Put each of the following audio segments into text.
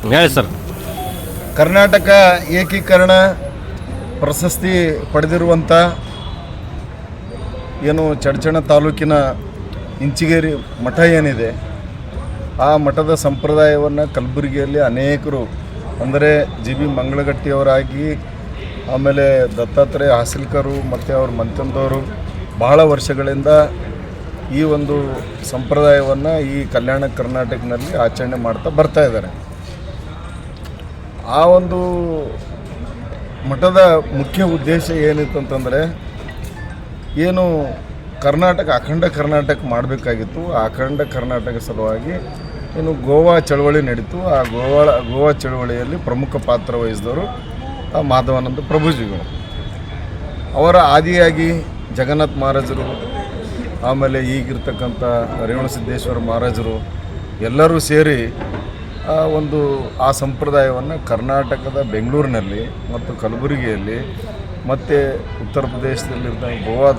ಹೇಳಿ ಸರ್. ಕರ್ನಾಟಕ ಏಕೀಕರಣ ಪ್ರಶಸ್ತಿ ಪಡೆದಿರುವಂಥ ಏನು ಚಡ್ಚಣ ತಾಲೂಕಿನ ಇಂಚಿಗೇರಿ ಮಠ ಏನಿದೆ, ಆ ಮಠದ ಸಂಪ್ರದಾಯವನ್ನು ಕಲಬುರಗಿಯಲ್ಲಿ ಅನೇಕರು ಅಂದರೆ ಜಿ ಬಿ ಮಂಗಳಗಟ್ಟಿಯವರಾಗಿ, ಆಮೇಲೆ ದತ್ತಾತ್ರೇಯ ಹಾಸಿಲ್ಕರು ಮತ್ತು ಅವ್ರ ಮಂತಂದವರು ಬಹಳ ವರ್ಷಗಳಿಂದ ಈ ಒಂದು ಸಂಪ್ರದಾಯವನ್ನು ಈ ಕಲ್ಯಾಣ ಕರ್ನಾಟಕದಲ್ಲಿ ಆಚರಣೆ ಮಾಡ್ತಾ ಬರ್ತಾ ಇದ್ದಾರೆ. ಆ ಒಂದು ಮಠದ ಮುಖ್ಯ ಉದ್ದೇಶ ಏನಿತ್ತು ಅಂತಂದರೆ, ಏನು ಕರ್ನಾಟಕ ಅಖಂಡ ಕರ್ನಾಟಕ ಮಾಡಬೇಕಾಗಿತ್ತು. ಆ ಅಖಂಡ ಕರ್ನಾಟಕ ಸಲುವಾಗಿ ಏನು ಗೋವಾ ಚಳವಳಿ ನಡೀತು. ಆ ಗೋವಾ ಚಳವಳಿಯಲ್ಲಿ ಪ್ರಮುಖ ಪಾತ್ರ ವಹಿಸಿದವರು ಮಾಧವಾನಂದ ಪ್ರಭುಜಿಗಳು. ಅವರ ಆದಿಯಾಗಿ ಜಗನ್ನಾಥ ಮಹಾರಾಜರು, ಆಮೇಲೆ ಈಗಿರ್ತಕ್ಕಂಥ ರೇವಣಸಿದ್ದೇಶ್ವರ ಮಹಾರಾಜರು ಎಲ್ಲರೂ ಸೇರಿ ಆ ಸಂಪ್ರದಾಯವನ್ನು ಕರ್ನಾಟಕದ ಬೆಂಗಳೂರಿನಲ್ಲಿ ಮತ್ತು ಕಲಬುರಗಿಯಲ್ಲಿ ಮತ್ತು ಉತ್ತರ ಪ್ರದೇಶದಲ್ಲಿದ್ದ ಗೋವಾ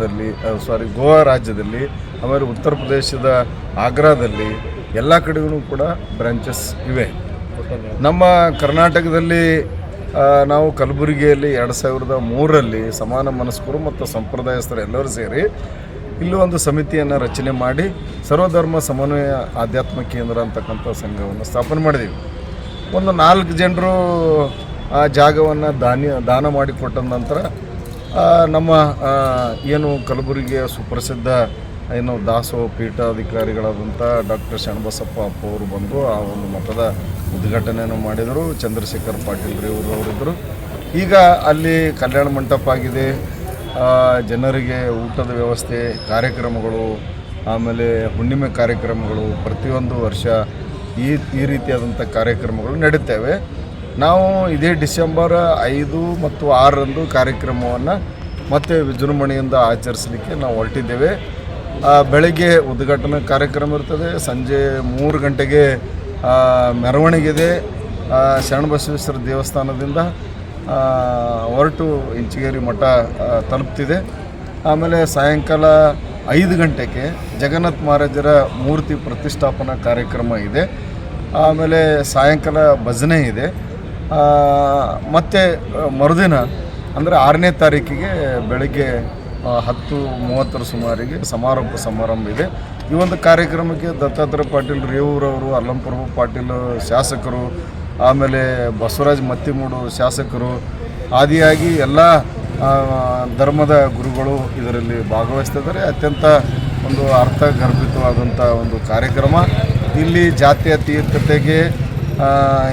ರಾಜ್ಯದಲ್ಲಿ, ಆಮೇಲೆ ಉತ್ತರ ಪ್ರದೇಶದ ಆಗ್ರಾದಲ್ಲಿ ಎಲ್ಲ ಕಡೆಗೂ ಕೂಡ ಬ್ರಾಂಚಸ್ ಇವೆ. ನಮ್ಮ ಕರ್ನಾಟಕದಲ್ಲಿ ನಾವು ಕಲಬುರಗಿಯಲ್ಲಿ 2003ರಲ್ಲಿ ಸಮಾನ ಮನಸ್ಕರು ಮತ್ತು ಸಂಪ್ರದಾಯಸ್ಥರು ಎಲ್ಲರೂ ಸೇರಿ ಇಲ್ಲೂ ಒಂದು ಸಮಿತಿಯನ್ನು ರಚನೆ ಮಾಡಿ ಸರ್ವಧರ್ಮ ಸಮನ್ವಯ ಆಧ್ಯಾತ್ಮ ಕೇಂದ್ರ ಅಂತಕ್ಕಂಥ ಸಂಘವನ್ನು ಸ್ಥಾಪನೆ ಮಾಡಿದ್ದೀವಿ. ಒಂದು 4 ಜನರು ಆ ಜಾಗವನ್ನು ದಾನ ಮಾಡಿಕೊಟ್ಟ ನಂತರ ನಮ್ಮ ಏನು ಕಲಬುರಗಿಯ ಸುಪ್ರಸಿದ್ಧ ಏನು ದಾಸೋಹ ಪೀಠಾಧಿಕಾರಿಗಳಾದಂಥ ಡಾಕ್ಟರ್ ಶರಣಬಸಪ್ಪ ಅಪ್ಪ ಅವರು ಬಂದು ಆ ಒಂದು ಮಠದ ಉದ್ಘಾಟನೆಯನ್ನು ಮಾಡಿದರು. ಚಂದ್ರಶೇಖರ್ ಪಾಟೀಲ್ ಅವರಿದ್ದರು. ಈಗ ಅಲ್ಲಿ ಕಲ್ಯಾಣ ಮಂಟಪ ಆಗಿದೆ. ಜನರಿಗೆ ಊಟದ ವ್ಯವಸ್ಥೆ, ಕಾರ್ಯಕ್ರಮಗಳು, ಆಮೇಲೆ ಹುಣ್ಣಿಮೆ ಕಾರ್ಯಕ್ರಮಗಳು, ಪ್ರತಿಯೊಂದು ವರ್ಷ ಈ ರೀತಿಯಾದಂಥ ಕಾರ್ಯಕ್ರಮಗಳು ನಡೀತೇವೆ. ನಾವು ಇದೇ ಡಿಸೆಂಬರ್ 5 ಮತ್ತು 6ರಂದು ಕಾರ್ಯಕ್ರಮವನ್ನು ಮತ್ತೆ ವಿಜೃಂಭಣೆಯಿಂದ ಆಚರಿಸಲಿಕ್ಕೆ ನಾವು ಹೊರಟಿದ್ದೇವೆ. ಬೆಳಗ್ಗೆ ಉದ್ಘಾಟನಾ ಕಾರ್ಯಕ್ರಮ ಇರ್ತದೆ, ಸಂಜೆ 3 ಗಂಟೆಗೆ ಮೆರವಣಿಗೆ ಇದೆ. ಶರಣಬಸವೇಶ್ವರ ದೇವಸ್ಥಾನದಿಂದ ಹೊರಟು ಇಂಚಿಗೇರಿ ಮಠ ತಲುಪ್ತಿದೆ. ಆಮೇಲೆ ಸಾಯಂಕಾಲ 5 ಗಂಟೆಗೆ ಜಗನ್ನಾಥ ಮಹಾರಾಜರ ಮೂರ್ತಿ ಪ್ರತಿಷ್ಠಾಪನಾ ಕಾರ್ಯಕ್ರಮ ಇದೆ. ಆಮೇಲೆ ಸಾಯಂಕಾಲ ಭಜನೆ ಇದೆ. ಮತ್ತು ಮರುದಿನ ಅಂದರೆ 6ನೇ ತಾರೀಕಿಗೆ ಬೆಳಗ್ಗೆ 10:30 ಸುಮಾರಿಗೆ ಸಮಾರೋಪ ಸಮಾರಂಭ ಇದೆ. ಈ ಒಂದು ಕಾರ್ಯಕ್ರಮಕ್ಕೆ ದತ್ತಾತ್ರೇಯ ಪಾಟೀಲ್ ರೇವೂರವರು, ಅಲ್ಲಂಪ್ರಭು ಪಾಟೀಲ್ ಶಾಸಕರು, ಆಮೇಲೆ ಬಸವರಾಜ್ ಮತ್ತಿಮೂಡು ಶಾಸಕರು, ಆದಿಯಾಗಿ ಎಲ್ಲ ಧರ್ಮದ ಗುರುಗಳು ಇದರಲ್ಲಿ ಭಾಗವಹಿಸ್ತಿದ್ದಾರೆ. ಅತ್ಯಂತ ಒಂದು ಅರ್ಥಗರ್ಭಿತವಾದಂಥ ಒಂದು ಕಾರ್ಯಕ್ರಮ. ಇಲ್ಲಿ ಜಾತ್ಯತೀತತೆಗೆ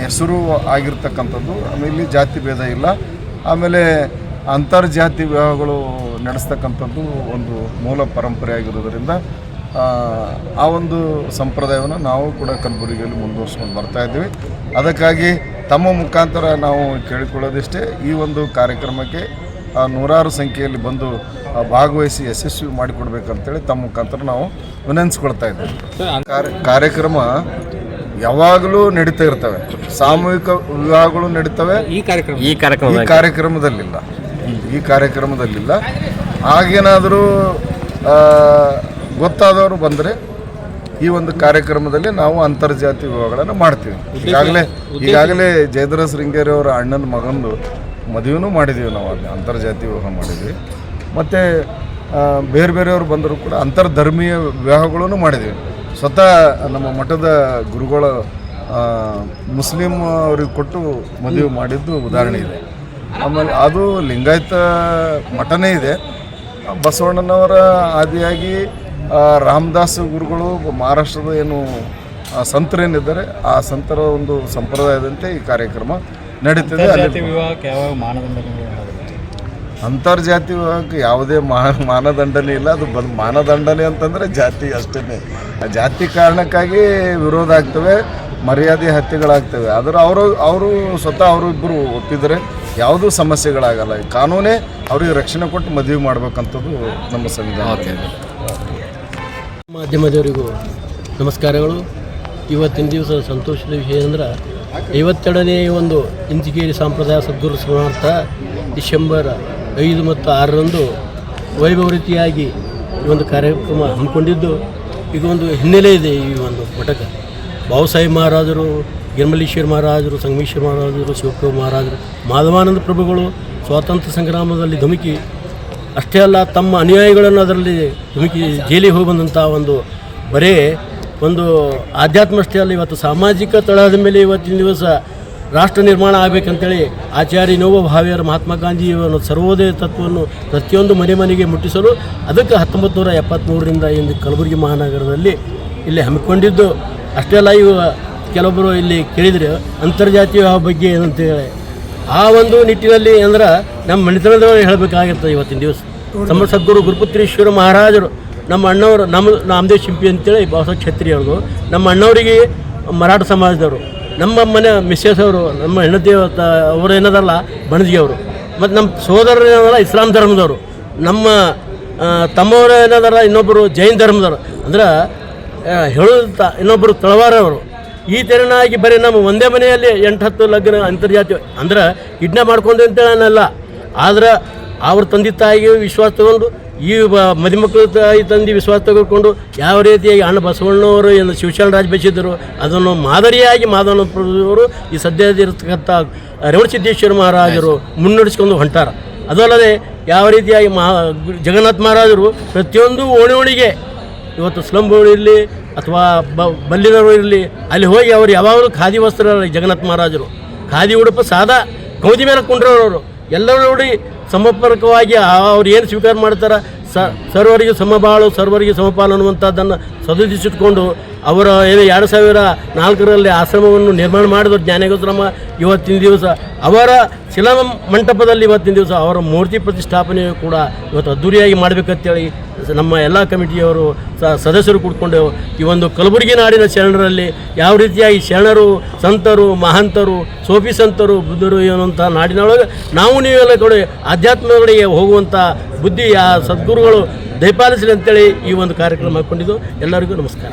ಹೆಸರು ಆಗಿರ್ತಕ್ಕಂಥದ್ದು. ಆಮೇಲೆ ಇಲ್ಲಿ ಜಾತಿ ಭೇದ ಇಲ್ಲ. ಆಮೇಲೆ ಅಂತರ್ಜಾತಿ ವಿವಾಹಗಳು ನಡೆಸ್ತಕ್ಕಂಥದ್ದು ಒಂದು ಮೂಲ ಪರಂಪರೆ ಆಗಿರೋದರಿಂದ ಆ ಒಂದು ಸಂಪ್ರದಾಯವನ್ನು ನಾವು ಕೂಡ ಕಲಬುರಗಿಯಲ್ಲಿ ಮುಂದುವರ್ಸ್ಕೊಂಡು ಬರ್ತಾಯಿದ್ದೀವಿ. ಅದಕ್ಕಾಗಿ ತಮ್ಮ ಮುಖಾಂತರ ನಾವು ಕೇಳಿಕೊಳ್ಳೋದಿಷ್ಟೇ, ಈ ಒಂದು ಕಾರ್ಯಕ್ರಮಕ್ಕೆ 100 ಸಂಖ್ಯೆಯಲ್ಲಿ ಬಂದು ಭಾಗವಹಿಸಿ ಯಶಸ್ವಿ ಮಾಡಿಕೊಡ್ಬೇಕಂತೇಳಿ ತಮ್ಮ ಮುಖಾಂತರ ನಾವು ವಿನಂತಿಸ್ಕೊಳ್ತಾ ಇದ್ದೇವೆ. ಕಾರ್ಯಕ್ರಮ ಯಾವಾಗಲೂ ನಡೀತಾ ಇರ್ತವೆ. ಸಾಮೂಹಿಕ ವಿವಾಹಗಳು ನಡೀತವೆ. ಈ ಕಾರ್ಯಕ್ರಮದಲ್ಲಿಲ್ಲ. ಹಾಗೇನಾದರೂ ಗೊತ್ತಾದವರು ಬಂದರೆ ಈ ಒಂದು ಕಾರ್ಯಕ್ರಮದಲ್ಲಿ ನಾವು ಅಂತರ್ಜಾತಿ ವಿವಾಹಗಳನ್ನು ಮಾಡ್ತೀವಿ. ಈಗಾಗಲೇ ಜಯದ್ರ ಶೃಂಗೇರಿ ಅವರ ಅಣ್ಣನ ಮಗಂದು ಮದುವೆನೂ ಮಾಡಿದ್ದೀವಿ. ನಾವು ಅಲ್ಲಿ ಅಂತರ್ಜಾತಿ ವಿವಾಹ ಮಾಡಿದ್ವಿ. ಮತ್ತು ಬೇರೆ ಬೇರೆಯವರು ಬಂದರೂ ಕೂಡ ಅಂತರ್ಧರ್ಮೀಯ ವಿವಾಹಗಳನ್ನು ಮಾಡಿದ್ದೀವಿ. ಸ್ವತಃ ನಮ್ಮ ಮಠದ ಗುರುಗಳು ಮುಸ್ಲಿಂ ಅವ್ರಿಗೆ ಕೊಟ್ಟು ಮದುವೆ ಮಾಡಿದ್ದು ಉದಾಹರಣೆ ಇದೆ. ಆಮೇಲೆ ಅದು ಲಿಂಗಾಯತ ಮಠನೇ ಇದೆ. ಬಸವಣ್ಣನವರ ಆದಿಯಾಗಿ ರಾಮದಾಸ್ ಗುರುಗಳು ಮಹಾರಾಷ್ಟ್ರದ ಏನು ಸಂತರೇನಿದ್ದಾರೆ, ಆ ಸಂತರ ಒಂದು ಸಂಪ್ರದಾಯದಂತೆ ಈ ಕಾರ್ಯಕ್ರಮ ನಡೀತದೆ. ಅಂತರ್ಜಾತಿ ವಿವಾಹಕ್ಕೆ ಯಾವುದೇ ಮಾನದಂಡನೆ ಇಲ್ಲ. ಅದು ಮಾನದಂಡನೆ ಅಂತಂದರೆ ಜಾತಿ ಅಷ್ಟೇ. ಆ ಜಾತಿ ಕಾರಣಕ್ಕಾಗಿ ವಿರೋಧ ಆಗ್ತವೆ, ಮರ್ಯಾದೆ ಹತ್ಯೆಗಳಾಗ್ತವೆ. ಆದರೆ ಅವರು ಸ್ವತಃ ಅವರಿಬ್ಬರು ಒಪ್ಪಿದರೆ ಯಾವುದೂ ಸಮಸ್ಯೆಗಳಾಗಲ್ಲ. ಕಾನೂನೇ ಅವ್ರಿಗೆ ರಕ್ಷಣೆ ಕೊಟ್ಟು ಮದುವೆ ಮಾಡ್ಬೇಕಂಥದ್ದು ನಮ್ಮ ಸಂವಿಧಾನ. ಮಾಧ್ಯಮದವರಿಗೂ ನಮಸ್ಕಾರಗಳು. ಇವತ್ತಿನ ದಿವಸ ಸಂತೋಷದ ವಿಷಯ ಅಂದ್ರೆ 52ನೇ ಒಂದು ಇಂಚಿಗೇರಿ ಸಂಪ್ರದಾಯ ಸದ್ಗುರು ಸ್ಮರಣಾರ್ಥ ಡಿಸೆಂಬರ್ 5 ಮತ್ತು 6ರಂದು ವೈಭವ ರೀತಿಯಾಗಿ ಈ ಒಂದು ಕಾರ್ಯಕ್ರಮ ಹಮ್ಮಿಕೊಂಡಿದ್ದು. ಈಗ ಒಂದು ಹಿನ್ನೆಲೆ ಇದೆ ಈ ಒಂದು ಮಠಕ್ಕೆ. ಬಾಬಾಸಾಹೇಬ್ ಮಹಾರಾಜರು ಗಿರ್ಮಲೀಶ್ವರ ಮಹಾರಾಜರು, ಸಂಗಮೇಶ್ವರ ಮಹಾರಾಜರು, ಶಿವಪ್ರಭು ಮಹಾರಾಜರು, ಮಾಧವಾನಂದ ಪ್ರಭುಗಳು ಸ್ವಾತಂತ್ರ್ಯ ಸಂಗ್ರಾಮದಲ್ಲಿ ಧುಮುಕಿ ಅಷ್ಟೇ ಅಲ್ಲ ತಮ್ಮ ಅನುಯಾಯಿಗಳನ್ನು ಅದರಲ್ಲಿ ಧುಮುಕಿ ಜೈಲಿಗೆ ಹೋಗಿ ಬಂದಂಥ ಒಂದು ಬರೇ ಒಂದು ಆಧ್ಯಾತ್ಮ ಅಷ್ಟೇ ಅಲ್ಲ, ಇವತ್ತು ಸಾಮಾಜಿಕ ತಳಹದ ಮೇಲೆ ಇವತ್ತಿನ ದಿವಸ ರಾಷ್ಟ್ರ ನಿರ್ಮಾಣ ಆಗಬೇಕಂತೇಳಿ ಆಚಾರ್ಯ ವಿನೋಬಾ ಭಾವೆಯರ ಮಹಾತ್ಮ ಗಾಂಧಿಯವರ ಸರ್ವೋದಯ ತತ್ವವನ್ನು ಪ್ರತಿಯೊಂದು ಮನೆಗೆ ಮುಟ್ಟಿಸಲು ಅದಕ್ಕೆ 1973ರಿಂದ ಇಂದು ಕಲಬುರಗಿ ಮಹಾನಗರದಲ್ಲಿ ಇಲ್ಲಿ ಹಮ್ಮಿಕೊಂಡಿದ್ದು ಅಷ್ಟೇ ಅಲ್ಲ. ಇವು ಕೆಲವೊಬ್ಬರು ಇಲ್ಲಿ ಕೇಳಿದರೆ ಅಂತರ್ಜಾತೀಯ ಬಗ್ಗೆ ಏನಂತೇಳಿ ಆ ಒಂದು ನಿಟ್ಟಿನಲ್ಲಿ ಅಂದ್ರೆ ನಮ್ಮ ಮನೆತನದವರು ಹೇಳಬೇಕಾಗಿರ್ತದೆ. ಇವತ್ತಿನ ದಿವಸ ನಮ್ಮ ಸದ್ಗುರು ಗುರುಪುತ್ರೇಶ್ವರ ಮಹಾರಾಜರು ನಮ್ಮ ಅಣ್ಣವರು, ನಮ್ಮ ನಾಮದೇವ್ ಶಿಂಪಿ ಅಂತೇಳಿ ಬಸವ ಕ್ಷತ್ರಿಯವ್ರದು, ನಮ್ಮ ಅಣ್ಣವರಿಗೆ ಮರಾಠ ಸಮಾಜದವರು, ನಮ್ಮ ಮನೆ ಮಿಸ್ಸಸ್ ಅವರು, ನಮ್ಮ ಹೆಂಡತಿ ಅವರು ಏನದಲ್ಲ ಬಣಜಿಯವರು, ಮತ್ತು ನಮ್ಮ ಸೋದರರು ಏನದಲ್ಲ ಇಸ್ಲಾಂ ಧರ್ಮದವರು, ನಮ್ಮ ತಮ್ಮವರು ಏನದಾರ ಇನ್ನೊಬ್ಬರು ಜೈನ ಧರ್ಮದವರು, ಅಂದ್ರೆ ಹೇಳೋದ ಇನ್ನೊಬ್ಬರು ತಳವಾರವರು. ಈ ತೆರನಾಗಿ ಬರೀ ನಮ್ಮ ಒಂದೇ ಮನೆಯಲ್ಲಿ 8-10 ಲಗ್ನ ಅಂತರ್ಜಾತೀಯ ಅಂದ್ರೆ ಕಿಡ್ನಾಪ್ ಮಾಡ್ಕೊಂಡು ಅಂತೇಳಲ್ಲ, ಆದ್ರೆ ಅವ್ರ ತಂದೆ ತಾಯಿಗೆ ವಿಶ್ವಾಸ ತಗೊಂಡು ಈ ಮದುಮಕ್ಕಳು ತಾಯಿ ತಂದೆ ವಿಶ್ವಾಸ ತೆಗೆದುಕೊಂಡು ಯಾವ ರೀತಿಯಾಗಿ ಅಣ್ಣ ಬಸವಣ್ಣವರು ಏನು ಶಿವಶರಣ ರಾಜ ಬಯಸಿದ್ದರು ಅದನ್ನು ಮಾದರಿಯಾಗಿ ಮಾಧವನ ಪ್ರಭುವರು ಈ ಸದ್ಯದಿರತಕ್ಕಂಥ ರೇವಣಸಿದ್ದೇಶ್ವರ ಮಹಾರಾಜರು ಮುನ್ನಡೆಸ್ಕೊಂಡು ಹೊಂಟಾರ. ಅದಲ್ಲದೆ ಯಾವ ರೀತಿಯಾಗಿ ಜಗನ್ನಾಥ ಮಹಾರಾಜರು ಪ್ರತಿಯೊಂದು ಓಣಿಗೆ ಇವತ್ತು ಸ್ಲಂಬೋಳು ಇರಲಿ ಅಥವಾ ಬಲ್ಲಿನವರು ಇರಲಿ ಅಲ್ಲಿ ಹೋಗಿ ಅವರು ಯಾವಾಗಲೂ ಖಾದಿ ವಸ್ತ್ರ ಜಗನ್ನಾಥ ಮಹಾರಾಜರು ಖಾದಿ ಉಡುಪು ಸಾದಾ ಕೌದಿ ಮೇಲೆ ಕುಂಡ್ರವರು ಎಲ್ಲರೂ ನೋಡಿ ಸಮರ್ಪಕವಾಗಿ ಅವ್ರು ಏನು ಸ್ವೀಕಾರ ಮಾಡ್ತಾರೆ ಸರ್ವರಿಗೆ ಸಮಬಾಳು ಸರ್ವರಿಗೆ ಸಮಪಾಲು ಅನ್ನುವಂಥದ್ದನ್ನು ಸದುದಿಸಿಟ್ಕೊಂಡು ಅವರ 2004ರಲ್ಲಿ ಆಶ್ರಮವನ್ನು ನಿರ್ಮಾಣ ಮಾಡಿದ್ರು ಜ್ಞಾನಗೋಸ್ರಮ. ಇವತ್ತಿನ ದಿವಸ ಅವರ ಶಿಲಾ ಮಂಟಪದಲ್ಲಿ ಇವತ್ತಿನ ದಿವಸ ಅವರ ಮೂರ್ತಿ ಪ್ರತಿಷ್ಠಾಪನೆಯು ಕೂಡ ಇವತ್ತು ಅದ್ದೂರಿಯಾಗಿ ಮಾಡಬೇಕಂತೇಳಿ ನಮ್ಮ ಎಲ್ಲ ಕಮಿಟಿಯವರು ಸದಸ್ಯರು ಕೂತ್ಕೊಂಡು ಈ ಒಂದು ಕಲಬುರಗಿ ನಾಡಿನ ಶರಣರಲ್ಲಿ ಯಾವ ರೀತಿಯಾಗಿ ಶರಣರು, ಸಂತರು, ಮಹಂತರು, ಸೋಫಿ ಸಂತರು, ಬುದ್ಧರು ಎನ್ನುವಂಥ ನಾಡಿನೊಳಗೆ ನಾವು ನೀವೆಲ್ಲ ಕೂಡ ಆಧ್ಯಾತ್ಮಗಳಿಗೆ ಹೋಗುವಂಥ ಬುದ್ಧಿ ಆ ಸದ್ಗುರುಗಳು ದಯಪಾಲಿಸಲಿ ಅಂತೇಳಿ ಈ ಒಂದು ಕಾರ್ಯಕ್ರಮ ಹಾಕ್ಕೊಂಡಿದ್ದು. ಎಲ್ಲರಿಗೂ ನಮಸ್ಕಾರ.